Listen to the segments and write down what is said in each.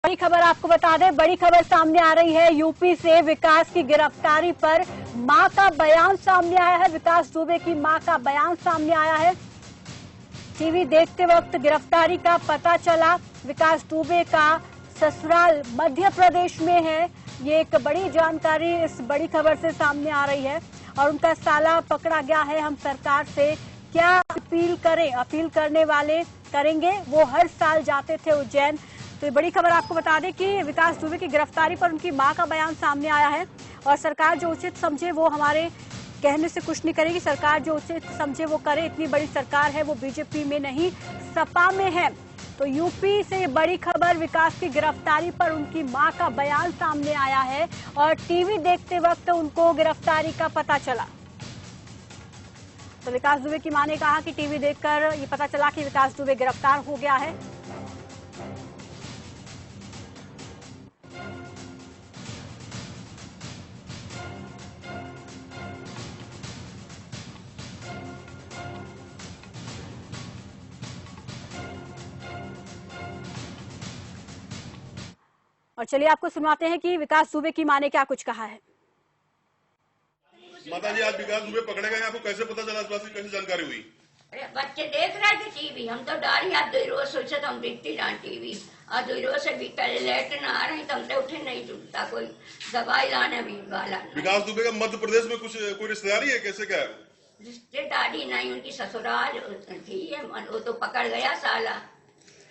बड़ी खबर आपको बता दें, बड़ी खबर सामने आ रही है। यूपी से विकास की गिरफ्तारी पर मां का बयान सामने आया है। विकास दुबे की मां का बयान सामने आया है। टीवी देखते वक्त गिरफ्तारी का पता चला। विकास दुबे का ससुराल मध्य प्रदेश में है। ये एक बड़ी जानकारी इस बड़ी खबर से सामने आ रही है और उनका साला पकड़ा गया है। हम सरकार से क्या अपील करें, अपील करने वाले करेंगे। वो हर साल जाते थे उज्जैन। तो ये बड़ी खबर आपको बता दें कि विकास दुबे की गिरफ्तारी पर उनकी मां का बयान सामने आया है और सरकार जो उचित समझे वो, हमारे कहने से कुछ नहीं करेगी। सरकार जो उचित समझे वो करे। इतनी बड़ी सरकार है, वो बीजेपी में नहीं सपा में है। तो यूपी से ये बड़ी खबर, विकास की गिरफ्तारी पर उनकी मां का बयान सामने आया है और टीवी देखते वक्त उनको गिरफ्तारी का पता चला। तो विकास दुबे की मां ने कहा कि टीवी देखकर ये पता चला कि विकास दुबे गिरफ्तार हो गया है। और चलिए आपको सुनाते हैं कि विकास दुबे की मां ने क्या कुछ कहा है। माता जी, आज विकास दुबे पकड़े गए, आपको कैसे पता चला, इस बात की कैसे जानकारी हुई? अरे बच्चे देख रहे थे टीवी, हम तो डारी आज दो रोज सोचे तो हम देखते जान टीवी। और दो रोज से भी पहले लेट ना आ रही तो हमसे उठे नहीं जुटता, कोई दवाई लाने भी वाला। विकास दुबे का मध्य प्रदेश में कुछ कोई रिश्तेदारी है, कैसे क्या है? रिश्तेदारी नहीं, उनकी ससुराल थी, वो तो पकड़ गया साला।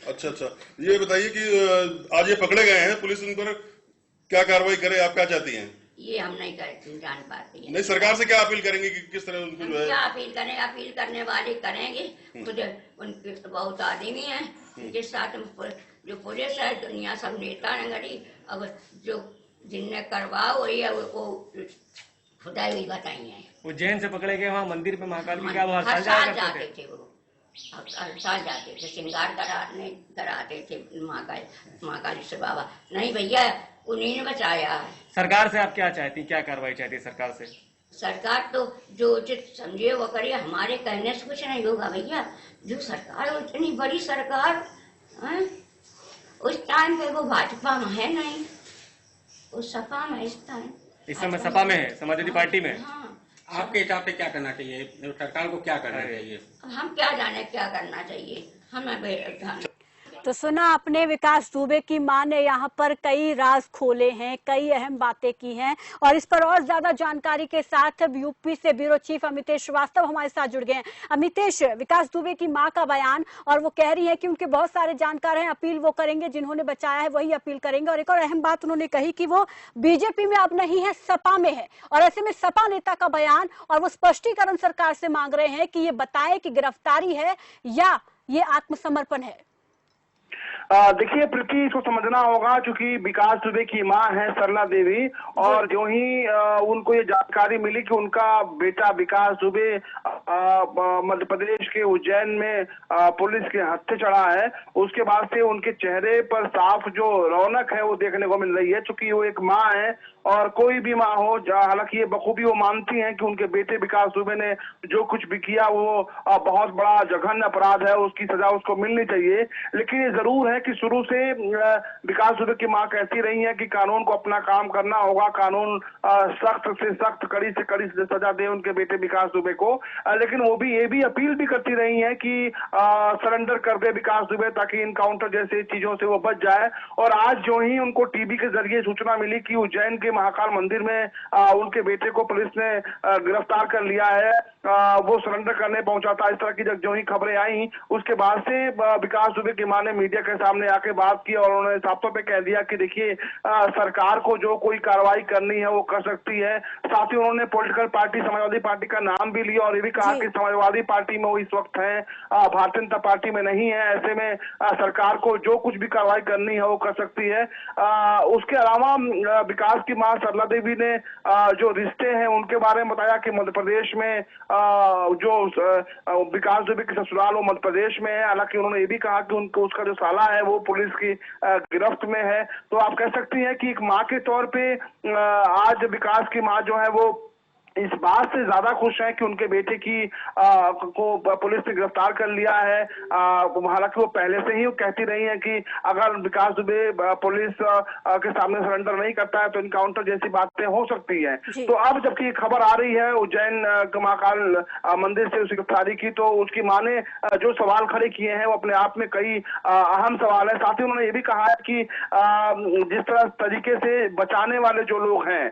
अच्छा, ये बताइए कि आज ये पकड़े गए हैं, पुलिस उन पर क्या कार्रवाई करे, आप क्या चाहती हैं? ये हम नहीं करते, जान पाते हैं। नहीं, सरकार से क्या अपील करेंगे कि किस तरह उनको जो है? क्या अपील करें, अपील करने वाले करेंगे। मुझे उनके बहुत आदमी है, उनके साथ जो पुलिस है, दुनिया सब नेता नगरी। अब जो जिनने करवा वही है, वो खुदा ही बताइए। उज्जैन से पकड़े गए, वहाँ मंदिर पे महाकाल की क्या हर साल जाते थे वो, हर साल जाते थे, श्रृंगार कराते थे महाकाली से बाबा। नहीं भैया, उन्हीं ने बचाया है। सरकार से आप क्या चाहती, क्या कार्रवाई चाहती है सरकार से? सरकार तो जो उचित समझे वो करिए, हमारे कहने से कुछ नहीं होगा भैया। जो सरकार, इतनी बड़ी सरकार है, उस टाइम पे वो भाजपा में है नहीं, वो सपा में इस टाइम। इस समय सपा में है, समाजवादी पार्टी में। हाँ। आपके हिसाब से क्या करना चाहिए, सरकार को क्या करना चाहिए? हम क्या जाने क्या करना चाहिए, हमें। तो सुना आपने, विकास दुबे की मां ने यहाँ पर कई राज खोले हैं, कई अहम बातें की हैं और इस पर और ज्यादा जानकारी के साथ यूपी से ब्यूरो चीफ अमितेश श्रीवास्तव हमारे साथ जुड़ गए हैं। अमितेश, विकास दुबे की मां का बयान और वो कह रही है कि उनके बहुत सारे जानकार हैं, अपील वो करेंगे, जिन्होंने बचाया है वही अपील करेंगे। और एक और अहम बात उन्होंने कही कि वो बीजेपी में अब नहीं है, सपा में है। और ऐसे में सपा नेता का बयान और वो स्पष्टीकरण सरकार से मांग रहे हैं कि ये बताए कि गिरफ्तारी है या ये आत्मसमर्पण है। देखिए प्रीति, इसको समझना होगा, क्योंकि विकास दुबे की मां है सरला देवी, और जो ही उनको ये जानकारी मिली कि उनका बेटा विकास दुबे मध्य प्रदेश के उज्जैन में पुलिस के हत्थे चढ़ा है, उसके बाद से उनके चेहरे पर साफ जो रौनक है वो देखने को मिल रही है। चूंकि वो एक मां है और कोई भी मां हो, हालांकि ये बखूबी वो मानती हैं कि उनके बेटे विकास दुबे ने जो कुछ भी किया वो बहुत बड़ा जघन्य अपराध है, उसकी सजा उसको मिलनी चाहिए। लेकिन ये जरूर है कि शुरू से विकास दुबे की मां कहती रही है कि कानून को अपना काम करना होगा, कानून सख्त से सख्त, कड़ी से कड़ी सजा दे उनके बेटे विकास दुबे को। लेकिन वो भी ये भी अपील भी करती रही है कि सरेंडर कर दे विकास दुबे, ताकि इनकाउंटर जैसे चीजों से वो बच जाए। और आज जो ही उनको टीवी के जरिए सूचना मिली कि उज्जैन के महाकाल मंदिर में उनके बेटे को पुलिस ने गिरफ्तार कर लिया है, वो सरेंडर करने पहुंचा था, इस तरह की जो ही खबरें आई, उसके बाद से विकास दुबे की मां ने मीडिया के सामने आके बात की और उन्होंने साफ तौर पे कह दिया कि देखिए, सरकार को जो कोई कार्रवाई करनी है वो कर सकती है। साथ ही उन्होंने पॉलिटिकल पार्टी समाजवादी पार्टी का नाम भी लिया और ये भी कहा कि समाजवादी पार्टी में वो इस वक्त है, भारतीय जनता पार्टी में नहीं है। ऐसे में सरकार को जो कुछ भी कार्रवाई करनी है वो कर सकती है। उसके अलावा विकास की मां सरला देवी ने जो रिश्ते हैं उनके बारे में बताया कि मध्य प्रदेश में जो विकास दुबे की ससुराल वो मध्य प्रदेश में है। हालांकि उन्होंने ये भी कहा कि उनको उसका जो साला है वो पुलिस की गिरफ्त में है। तो आप कह सकती हैं कि एक मां के तौर पे आज विकास की मां जो है वो इस बात से ज्यादा खुश हैं कि उनके बेटे की को पुलिस ने गिरफ्तार कर लिया है। हालांकि वो पहले से ही कहती रही हैं कि अगर विकास दुबे पुलिस के सामने सरेंडर नहीं करता है तो इनकाउंटर जैसी बातें हो सकती हैं। तो अब जबकि खबर आ रही है उज्जैन महाकाल मंदिर से उसकी गिरफ्तारी की, तो उसकी मां ने जो सवाल खड़े किए हैं वो अपने आप में कई अहम सवाल है। साथ ही उन्होंने ये भी कहा है कि जिस तरह तरीके से बचाने वाले जो लोग हैं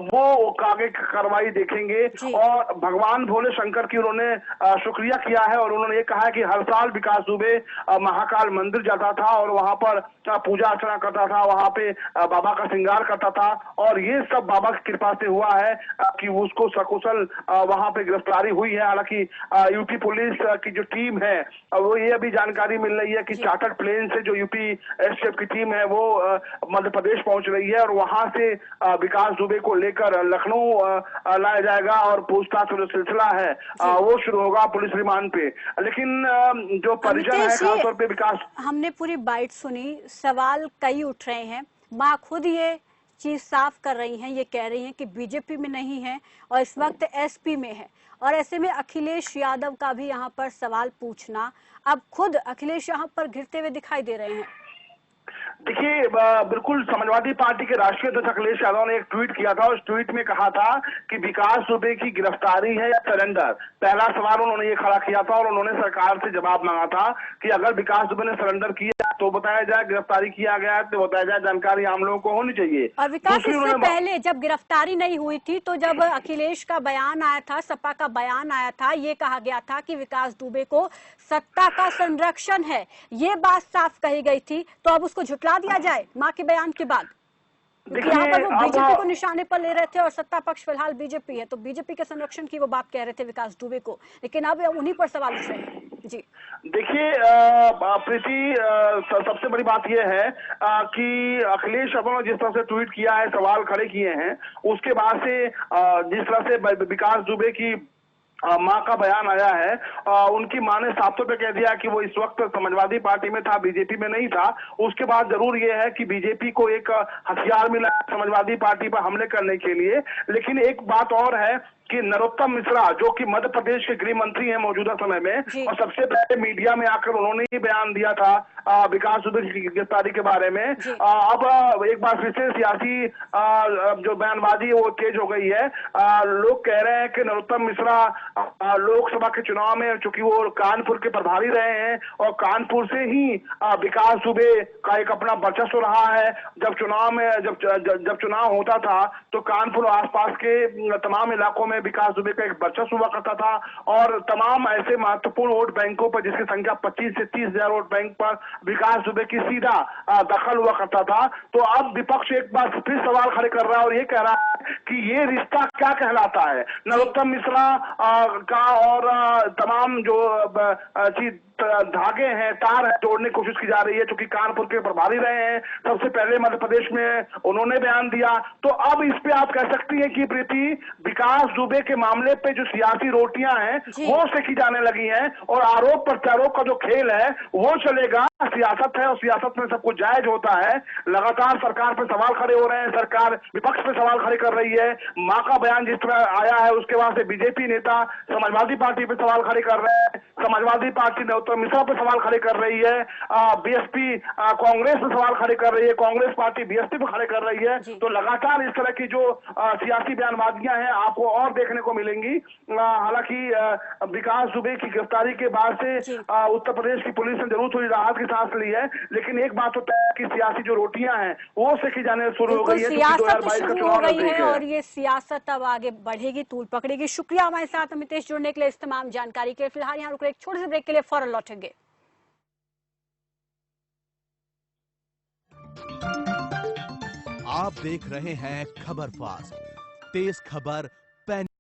वो आगे कार्रवाई देखेंगे। और भगवान भोले शंकर की उन्होंने शुक्रिया किया है और उन्होंने ये कहा है कि हर साल विकास दुबे महाकाल मंदिर जाता था और वहां पर पूजा अर्चना करता था, वहां पे बाबा का श्रृंगार करता था और ये सब बाबा की कृपा से हुआ है कि उसको सकुशल वहां पे गिरफ्तारी हुई है। हालांकि यूपी पुलिस की जो टीम है वो ये अभी जानकारी मिल रही है कि चार्टर्ड प्लेन से जो यूपी एसटीएफ की टीम है वो मध्य प्रदेश पहुंच रही है और वहां से विकास दुबे को लेकर लखनऊ लाया जाएगा और पूछताछ जो सिलसिला है वो शुरू होगा पुलिस रिमांड पे। लेकिन जो परिजन है खासतौर पे विकास, हमने पूरी बाइट सुनी, सवाल कई उठ रहे हैं। माँ खुद ये चीज साफ कर रही हैं, ये कह रही हैं कि बीजेपी में नहीं है और इस वक्त एसपी में है और ऐसे में अखिलेश यादव का भी यहाँ पर सवाल पूछना, अब खुद अखिलेश यहाँ पर घिरते हुए दिखाई दे रहे हैं। देखिए बिल्कुल समाजवादी पार्टी के राष्ट्रीय अध्यक्ष अखिलेश यादव ने एक ट्वीट किया था। उस ट्वीट में कहा था कि विकास दुबे की गिरफ्तारी है या सरेंडर। पहला सवाल उन्होंने ये खड़ा किया था और उन्होंने सरकार से जवाब मांगा था कि अगर विकास दुबे ने सरेंडर किया तो बताया जाए, गिरफ्तारी किया गया तो बताया जाए, जानकारी आम लोगों को होनी चाहिए। और विकास इससे पहले जब गिरफ्तारी नहीं हुई थी तो जब अखिलेश का बयान आया था, सपा का बयान आया था, ये कहा गया था कि विकास दुबे को सत्ता का संरक्षण है, ये बात साफ कही गई थी। तो अब उसको झुटला दिया जाए मां के बयान के बाद? यहाँ पर वो बीजेपी को निशाने पर ले रहे थे और सत्ता पक्ष फिलहाल बीजेपी है, तो बीजेपी के संरक्षण की वो बात कह रहे थे विकास दुबे को, लेकिन अब उन्हीं पर सवाल उठ रहे हैं। जी देखिए प्रीति, सबसे बड़ी बात यह है कि अखिलेश यादव ने जिस तरह से ट्वीट किया है, सवाल खड़े किए हैं, उसके बाद से जिस तरह से विकास दुबे की मां का बयान आया है, उनकी मां ने साफ तौर पे कह दिया कि वो इस वक्त समाजवादी पार्टी में था, बीजेपी में नहीं था। उसके बाद जरूर ये है कि बीजेपी को एक हथियार मिला समाजवादी पार्टी पर हमले करने के लिए। लेकिन एक बात और है कि नरोत्तम मिश्रा जो कि मध्य प्रदेश के गृह मंत्री हैं मौजूदा समय में, और सबसे पहले मीडिया में आकर उन्होंने ही बयान दिया था विकास दुबे की गिरफ्तारी के बारे में। अब एक बार फिर से सियासी जो बयानबाजी वो तेज हो गई है। लोग कह रहे हैं कि नरोत्तम मिश्रा लोकसभा के चुनाव में, चूंकि वो कानपुर के प्रभारी रहे हैं और कानपुर से ही विकास दुबे का एक अपना वर्चस्व रहा है। जब चुनाव में जब चुनाव होता था तो कानपुर आसपास के तमाम इलाकों में विकास दुबे का एक वर्चस्व हुआ करता था और तमाम ऐसे महत्वपूर्ण वोट बैंकों पर, जिसकी संख्या 25 से 30 हजार वोट बैंक पर विकास दुबे की सीधा दखल हुआ करता था। तो अब विपक्ष एक बार फिर सवाल खड़े कर रहा है और ये कह रहा है कि ये रिश्ता क्या कहलाता है। नरोत्तम मिश्रा का और तमाम जो धागे हैं, तार है, जोड़ने की कोशिश की जा रही है, क्योंकि कानपुर के प्रभारी रहे हैं, सबसे पहले मध्य प्रदेश में उन्होंने बयान दिया। तो अब इस पे आप कह सकती हैं कि प्रीति, विकास दुबे के मामले पे जो सियासी रोटियां हैं वो सेकी जाने लगी हैं और आरोप प्रत्यारोप का जो खेल है वो चलेगा। सियासत है और सियासत में सब कुछ जायज होता है। लगातार सरकार पे सवाल खड़े हो रहे हैं, सरकार विपक्ष पे सवाल खड़े कर रही है। मां का बयान जिस तरह आया है उसके बाद से बीजेपी नेता समाजवादी पार्टी पे सवाल खड़े कर रहे हैं, समाजवादी पार्टी नरोत्तम मिश्रा पे सवाल खड़े कर रही है, बीएसपी कांग्रेस पे सवाल खड़े कर रही है, कांग्रेस पार्टी बीएसपी पे खड़े कर रही है। तो लगातार इस तरह की जो सियासी बयानबाजियां हैं आपको और देखने को मिलेंगी। हालांकि विकास दुबे की गिरफ्तारी के बाद से उत्तर प्रदेश की पुलिस ने जरूर थोड़ी राहत की सांस ली है, लेकिन एक बात होता है कि सियासी जो रोटियां हैं वो सेकी जाने शुरू हो गई है। सियासत शुरू हो गई है और ये सियासत अब आगे बढ़ेगी, तूल पकड़ेगी। शुक्रिया हमारे साथ अमितेश जुड़ने के लिए, इस तमाम जानकारी के लिए। फिलहाल यहाँ रुक रहे एक छोटे से ब्रेक के लिए, फौरन लौटेंगे। आप देख रहे हैं खबर फास्ट, तेज खबर